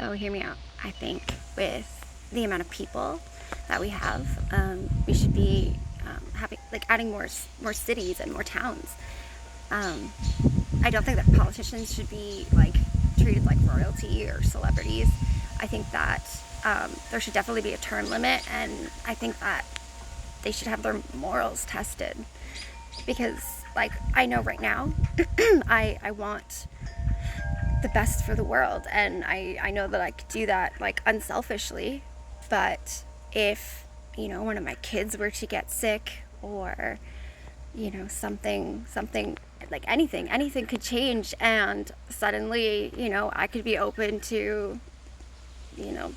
So hear me out. I think with the amount of people that we have, we should be having adding more cities and more towns. Um, I don't think that politicians should be treated like royalty or celebrities. I think that there should definitely be a term limit, and I think that they should have their morals tested, because I know right now I want the best for the world, and I know that I could do that unselfishly. But if one of my kids were to get sick, or something anything could change, and suddenly I could be open to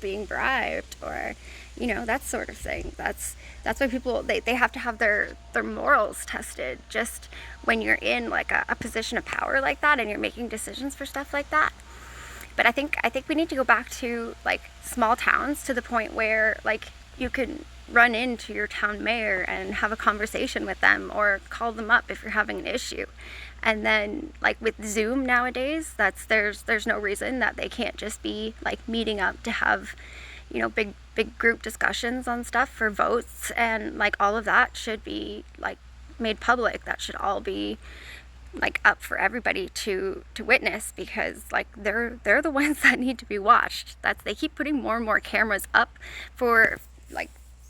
being bribed, or that sort of thing. That's why people, they have to have their morals tested, just when you're in a position of power like that and you're making decisions for stuff like that. But I think we need to go back to small towns, to the point where you can run into your town mayor and have a conversation with them, or call them up if you're having an issue. And then with Zoom nowadays, there's no reason that they can't just be meeting up to have big group discussions on stuff for votes, and all of that should be made public. That should all be up for everybody to witness, because they're the ones that need to be watched. They keep putting more and more cameras up for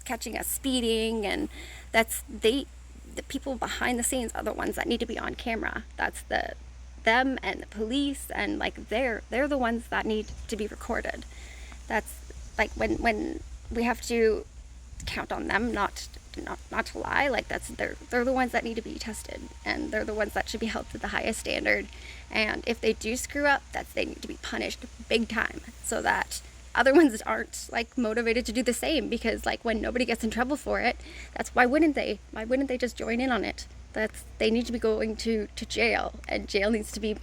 catching us speeding, and the people behind the scenes are the ones that need to be on camera. That's them and the police, and they're the ones that need to be recorded. That's when we have to count on them not to lie. They're the ones that need to be tested, and they're the ones that should be held to the highest standard. And if they do screw up, they need to be punished big time, so that other ones aren't motivated to do the same. Because when nobody gets in trouble for it, why wouldn't they just join in on it? They need to be going to jail, and jail needs to be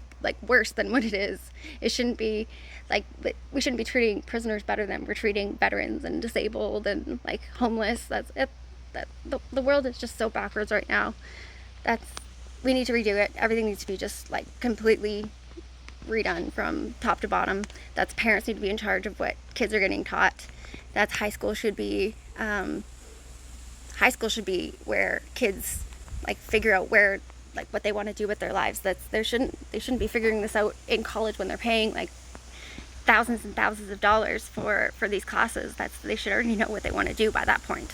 worse than what it is. It shouldn't be we shouldn't be treating prisoners better than we're treating veterans and disabled and homeless. That's it. The world is just so backwards right now. We need to redo it. Everything needs to be just completely redone from top to bottom. That's parents need to be in charge of what kids are getting taught. That's high school should be where kids figure out where what they want to do with their lives. They shouldn't be figuring this out in college, when they're paying thousands and thousands of dollars for these classes. They should already know what they want to do by that point.